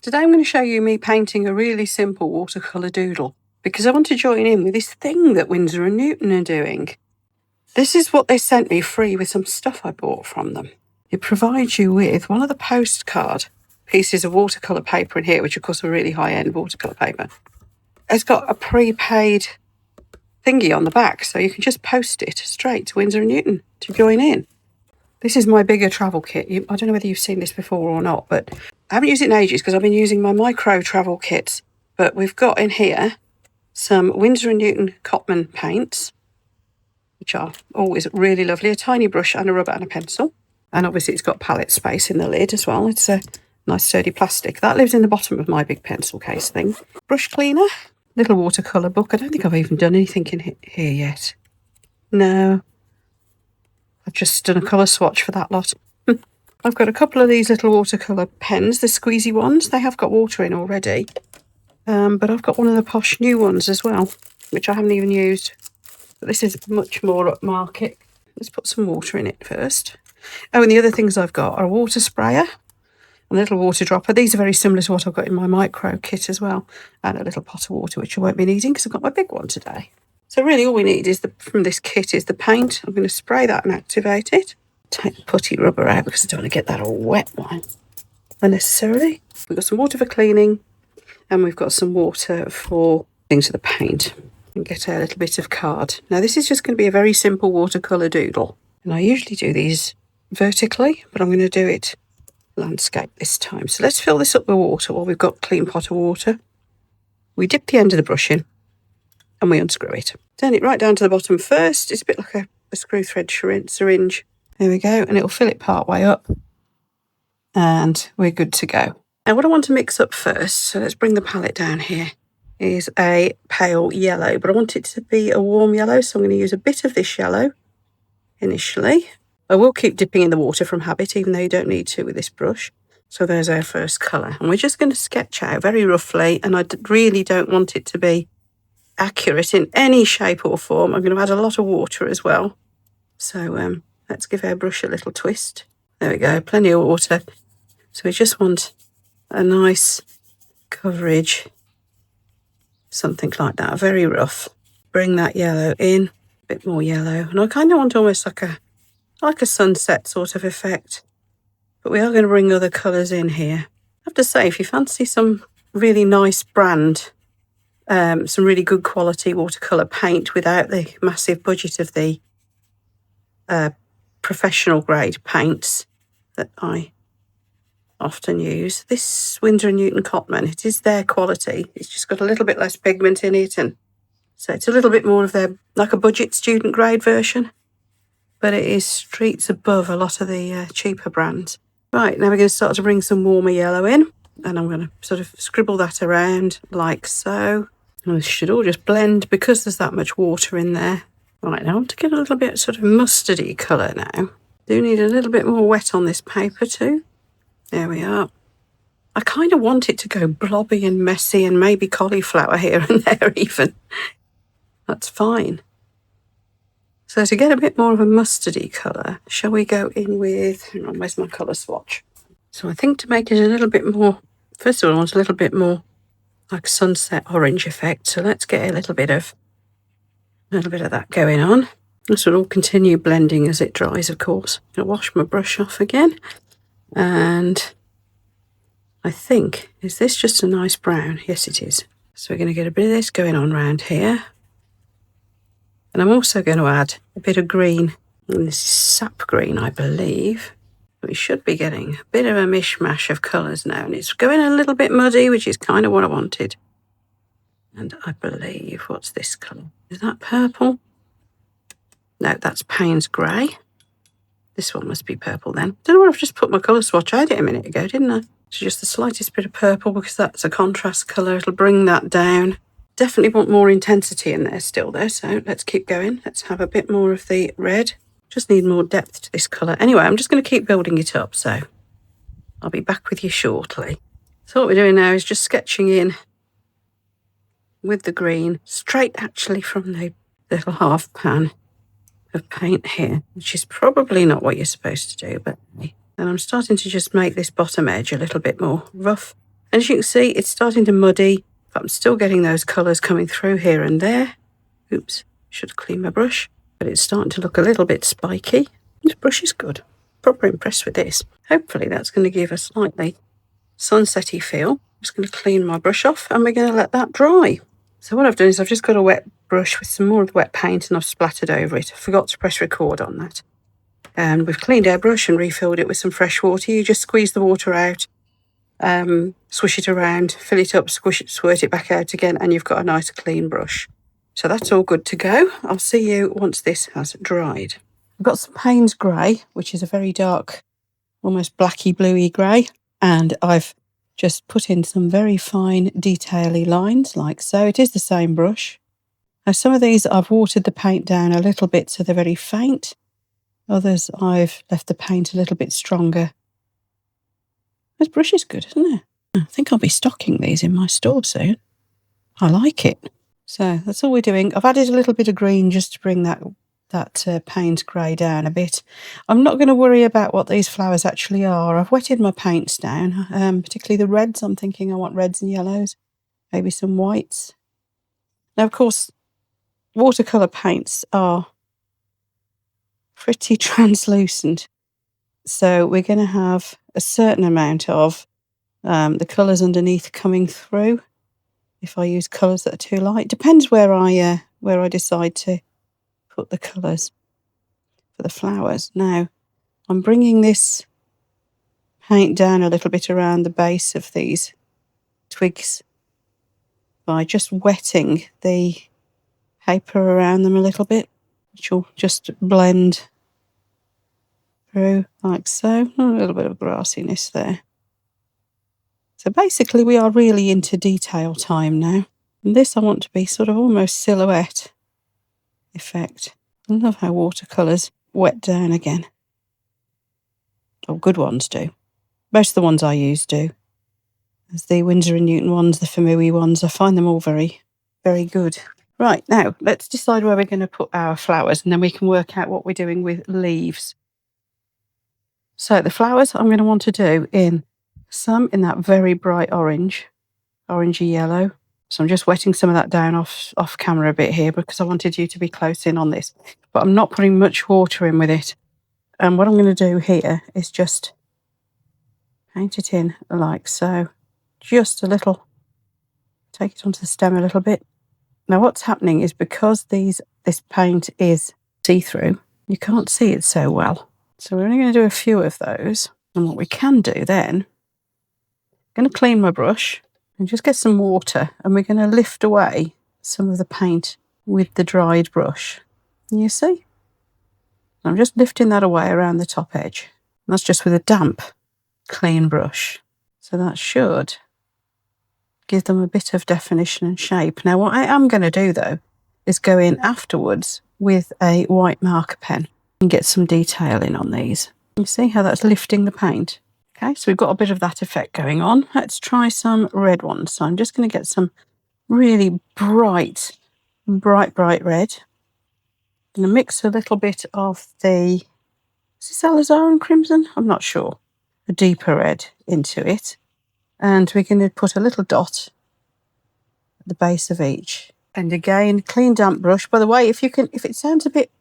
Today I'm going to show you me painting a really simple watercolour doodle because I want to join in with this thing that Winsor and Newton are doing. This is what they sent me free with some stuff I bought from them. It provides you with one of the postcard pieces of watercolour paper in here, which of course are really high-end watercolour paper. It's got a prepaid thingy on the back, so you can just post it straight to Winsor and Newton to join in. This is my bigger travel kit. I don't know whether you've seen this before or not, but I haven't used it in ages because I've been using my micro travel kits. But we've got in here some Winsor & Newton Cotman paints, which are always really lovely. A tiny brush and a rubber and a pencil. And obviously it's got palette space in the lid as well. It's a nice sturdy plastic. That lives in the bottom of my big pencil case thing. Brush cleaner, little watercolour book. I don't think I've even done anything in here yet. No. I've just done a colour swatch for that lot. I've got a couple of these little watercolour pens, the squeezy ones. They have got water in already. But I've got one of the posh new ones as well, which I haven't even used. But this is much more upmarket. Let's put some water in it first. Oh, and the other things I've got are a water sprayer, a little water dropper. These are very similar to what I've got in my micro kit as well. And a little pot of water, which I won't be needing because I've got my big one today. So really all we need is from this kit is the paint. I'm going to spray that and activate it. Take the putty rubber out because I don't want to get that all wet unnecessarily. We've got some water for cleaning and we've got some water for into the paint. And get a little bit of card. Now this is just going to be a very simple watercolour doodle. And I usually do these vertically, but I'm going to do it landscape this time. So let's fill this up with water while we've got a clean pot of water. We dip the end of the brush in and we unscrew it. Turn it right down to the bottom first. It's a bit like a screw thread syringe. There we go. And it'll fill it part way up. And we're good to go. Now what I want to mix up first, so let's bring the palette down here, is a pale yellow. But I want it to be a warm yellow, so I'm going to use a bit of this yellow initially. I will keep dipping in the water from habit, even though you don't need to with this brush. So there's our first colour. And we're just going to sketch out very roughly, and I really don't want it to be accurate in any shape or form. I'm going to add a lot of water as well. So let's give our brush a little twist. There we go, plenty of water. So we just want a nice coverage, something like that, very rough. Bring that yellow in, a bit more yellow. And I kind of want almost like a sunset sort of effect. But we are going to bring other colours in here. I have to say, if you fancy some really nice brand, some really good quality watercolour paint without the massive budget of the professional grade paints that I often use. This Winsor & Newton Cotman, it is their quality. It's just got a little bit less pigment in it, and so it's a little bit more of their, like a budget student grade version, but it is streets above a lot of the cheaper brands. Right, now we're going to start to bring some warmer yellow in, and I'm going to sort of scribble that around like so. And this should all just blend because there's that much water in there. Right, now I want to get a little bit sort of mustardy colour now. Do need a little bit more wet on this paper too. There we are. I kind of want it to go blobby and messy and maybe cauliflower here and there even. That's fine. So to get a bit more of a mustardy colour, shall we go in with, hang on, where's my colour swatch? So I think to make it a little bit more, first of all I want a little bit more like sunset orange effect. So let's get a little bit of that going on. This will all continue blending as it dries, of course. I'll wash my brush off again. And I think, is this just a nice brown? Yes, it is. So we're going to get a bit of this going on around here. And I'm also going to add a bit of green. And this is sap green, I believe. We should be getting a bit of a mishmash of colours now. And it's going a little bit muddy, which is kind of what I wanted. And I believe, what's this colour? Is that purple? No, that's Payne's Grey. This one must be purple then. Don't know what I've just put my colour swatch. I had it a minute ago, didn't I? So just the slightest bit of purple because that's a contrast colour. It'll bring that down. Definitely want more intensity in there still there. So let's keep going. Let's have a bit more of the red. Just need more depth to this colour. Anyway, I'm just going to keep building it up. So I'll be back with you shortly. So what we're doing now is just sketching in with the green, straight actually from the little half pan of paint here, which is probably not what you're supposed to do, but and I'm starting to just make this bottom edge a little bit more rough And as you can see, it's starting to muddy, but I'm still getting those colours coming through here and there. Oops, should clean my brush. But it's starting to look a little bit spiky. This brush is good. Proper impressed with this. Hopefully that's going to give a slightly sunsetty feel. I'm just going to clean my brush off and we're going to let that dry. So what I've done is I've just got a wet brush with some more of the wet paint and I've splattered over it. I forgot to press record on that. And we've cleaned our brush and refilled it with some fresh water. You just squeeze the water out, swish it around, fill it up, squish it, squirt it back out again, and you've got a nice clean brush. So that's all good to go. I'll see you once this has dried. I've got some Payne's Grey, which is a very dark, almost blacky bluey grey, and I've just put in some very fine detail-y lines like so. It is the same brush. Now some of these I've watered the paint down a little bit so they're very faint. Others I've left the paint a little bit stronger. This brush is good, isn't it? I think I'll be stocking these in my store soon. I like it. So that's all we're doing. I've added a little bit of green just to bring that Payne's Grey down a bit. I'm not going to worry about what these flowers actually are. I've wetted my paints down, particularly the reds. I'm thinking I want reds and yellows, maybe some whites. Now, of course, watercolour paints are pretty translucent. So we're going to have a certain amount of the colours underneath coming through. If I use colours that are too light, depends where I decide to put the colours for the flowers. Now, I'm bringing this paint down a little bit around the base of these twigs by just wetting the paper around them a little bit, which will just blend through like so. A little bit of grassiness there. So basically we are really into detail time now. And this I want to be sort of almost silhouette effect. I love how watercolours wet down again. Or good ones do. Most of the ones I use do. There's the Winsor & Newton ones, the Famui ones. I find them all very, very good. Right, now let's decide where we're going to put our flowers and then we can work out what we're doing with leaves. So the flowers I'm going to want to do in some in that very bright orange, orangey yellow. So I'm just wetting some of that down off camera a bit here because I wanted you to be close in on this. But I'm not putting much water in with it. And what I'm going to do here is just paint it in like so. Just a little. Take it onto the stem a little bit. Now what's happening is because this paint is see-through, you can't see it so well. So we're only going to do a few of those. And what we can do then, I'm going to clean my brush and just get some water and we're going to lift away some of the paint with the dried brush. You see? I'm just lifting that away around the top edge. And that's just with a damp, clean brush. So that should give them a bit of definition and shape. Now what I am going to do though is go in afterwards with a white marker pen and get some detail in on these. You see how that's lifting the paint? Okay, so we've got a bit of that effect going on. Let's try some red ones. So I'm just going to get some really bright red. I'm going to mix a little bit of is this alizarin crimson? I'm not sure. A deeper red into it. And we're going to put a little dot at the base of each. And again, clean damp brush. By the way, if it sounds a bit,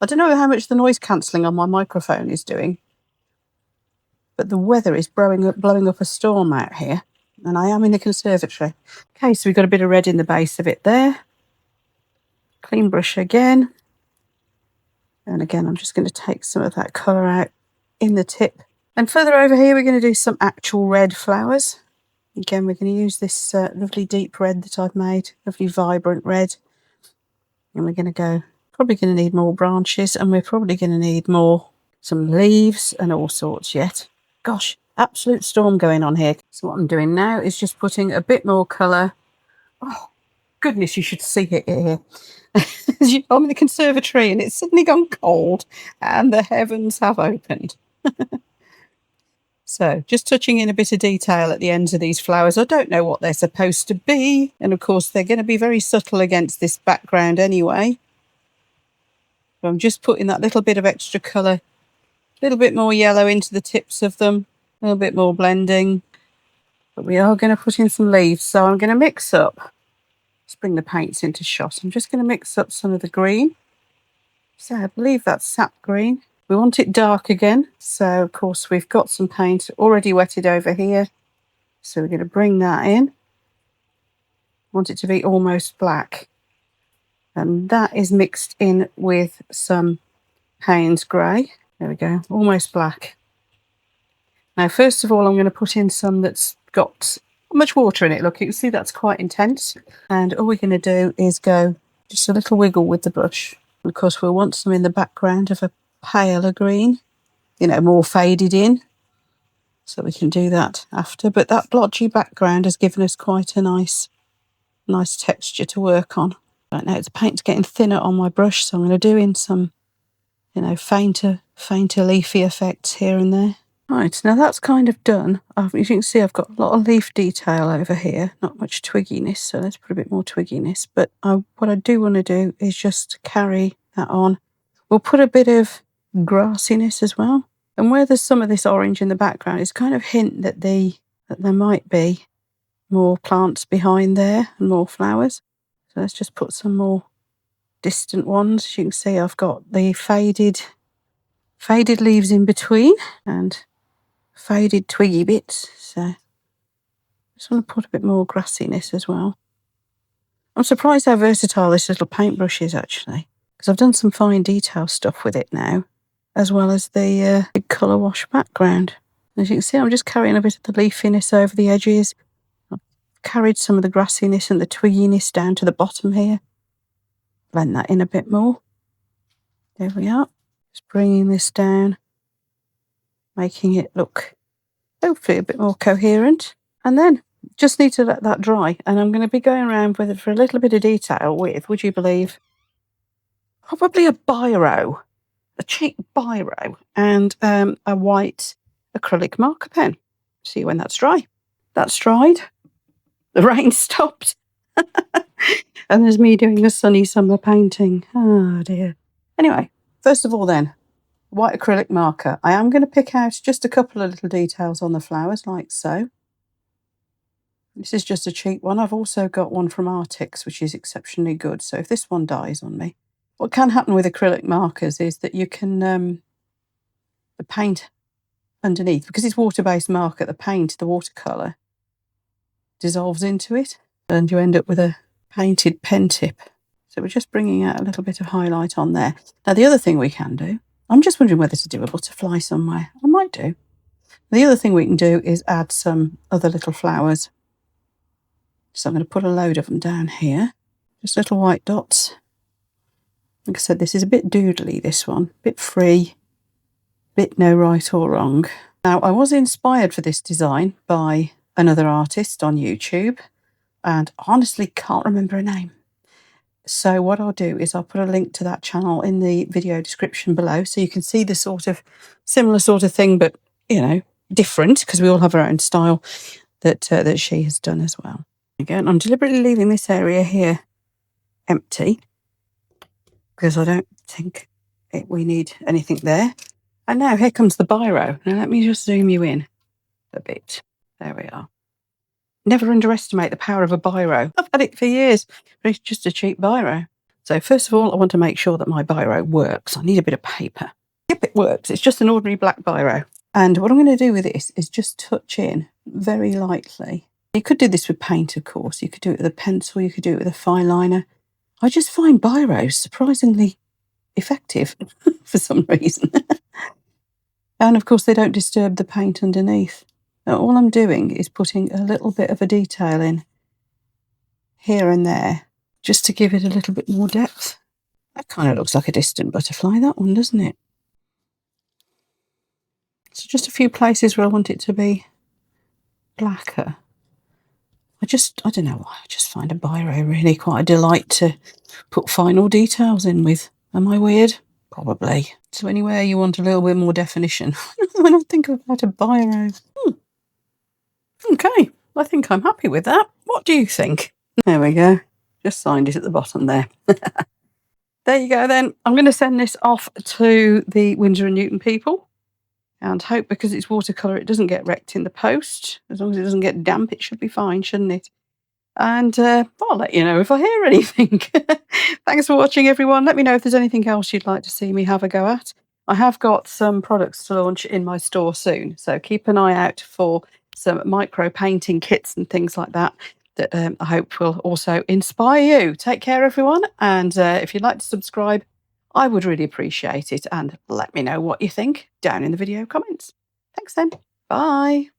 I don't know how much the noise cancelling on my microphone is doing. But the weather is blowing up a storm out here. And I am in the conservatory. Okay, so we've got a bit of red in the base of it there. Clean brush again. And again, I'm just going to take some of that colour out in the tip. And further over here, we're going to do some actual red flowers. Again, we're going to use this lovely deep red that I've made. Lovely vibrant red. And we're going to go, probably going to need more branches. And we're probably going to need some leaves and all sorts yet. Gosh, absolute storm going on here. So what I'm doing now is just putting a bit more colour. Oh, goodness, you should see it here. I'm in the conservatory and it's suddenly gone cold and the heavens have opened. So just touching in a bit of detail at the ends of these flowers. I don't know what they're supposed to be. And of course, they're going to be very subtle against this background anyway. So I'm just putting that little bit of extra colour, a little bit more yellow into the tips of them, a little bit more blending. But we are going to put in some leaves. So I'm going to mix up, let's bring the paints into shot. I'm just going to mix up some of the green. So I believe that's sap green. We want it dark again. So of course we've got some paint already wetted over here. So we're going to bring that in. Want it to be almost black. And that is mixed in with some Payne's grey. There we go, almost black. Now, first of all, I'm going to put in some that's got much water in it. Look, you can see that's quite intense. And all we're going to do is go just a little wiggle with the brush. And of course, we'll want some in the background of a paler green, you know, more faded in. So we can do that after. But that blotchy background has given us quite a nice texture to work on. Right now, the paint's getting thinner on my brush, so I'm going to do in some, you know, fainter leafy effects here and there. Right, now that's kind of done. As you can see, I've got a lot of leaf detail over here, not much twigginess, so let's put a bit more twigginess. But what I do want to do is just carry that on. We'll put a bit of grassiness as well. And where there's some of this orange in the background, it's kind of hint that there might be more plants behind there and more flowers. So let's just put some more distant ones. As you can see, I've got the faded leaves in between and faded twiggy bits. So I just want to put a bit more grassiness as well. I'm surprised how versatile this little paintbrush is actually, because I've done some fine detail stuff with it now, as well as the big colour wash background. As you can see, I'm just carrying a bit of the leafiness over the edges. I've carried some of the grassiness and the twigginess down to the bottom here. Blend that in a bit more. There we are. Just bringing this down, making it look hopefully a bit more coherent. And then just need to let that dry. And I'm going to be going around with it for a little bit of detail with, would you believe, probably a Biro, a cheap Biro, and a white acrylic marker pen. See when that's dry. That's dried. The rain stopped. And there's me doing a sunny summer painting. Oh dear. Anyway, first of all then, white acrylic marker. I am going to pick out just a couple of little details on the flowers, like so. This is just a cheap one. I've also got one from Artix, which is exceptionally good. So if this one dies on me, what can happen with acrylic markers is that you can, the paint underneath, because it's water-based marker, the paint, the watercolour, dissolves into it, and you end up with a painted pen tip. So we're just bringing out a little bit of highlight on there. Now, the other thing we can do, I'm just wondering whether to do a butterfly somewhere. I might do. The other thing we can do is add some other little flowers. So I'm going to put a load of them down here. Just little white dots. Like I said, this is a bit doodly, this one. A bit free. Bit no right or wrong. Now, I was inspired for this design by another artist on YouTube, and honestly can't remember her name. So what I'll do is I'll put a link to that channel in the video description below, so you can see the sort of similar sort of thing, but, you know, different, because we all have our own style that she has done as well. Again, I'm deliberately leaving this area here empty, because I don't think we need anything there. And now here comes the Biro. Now let me just zoom you in a bit. There we are. Never underestimate the power of a Biro. I've had it for years, but it's just a cheap Biro. So first of all, I want to make sure that my Biro works. I need a bit of paper. Yep, it works. It's just an ordinary black Biro. And what I'm going to do with this is just touch in very lightly. You could do this with paint, of course. You could do it with a pencil. You could do it with a fine liner. I just find Biros surprisingly effective for some reason. And of course, they don't disturb the paint underneath. Now, all I'm doing is putting a little bit of a detail in here and there, just to give it a little bit more depth. That kind of looks like a distant butterfly, that one, doesn't it? So just a few places where I want it to be blacker. I don't know why, I just find a Biro really quite a delight to put final details in with. Am I weird? Probably. So anywhere you want a little bit more definition, when I think about a Biro. Okay, I think I'm happy with that. What do you think? There we go. Just signed it at the bottom there. There you go then. I'm going to send this off to the Winsor & Newton people. and hope because it's watercolour it doesn't get wrecked in the post. As long as it doesn't get damp, it should be fine, shouldn't it? And I'll let you know if I hear anything. Thanks for watching, everyone. Let me know if there's anything else you'd like to see me have a go at. I have got some products to launch in my store soon, so keep an eye out for some micro painting kits and things like that I hope will also inspire you. Take care, everyone, and if you'd like to subscribe, I would really appreciate it, and let me know what you think down in the video comments. Thanks then. Bye.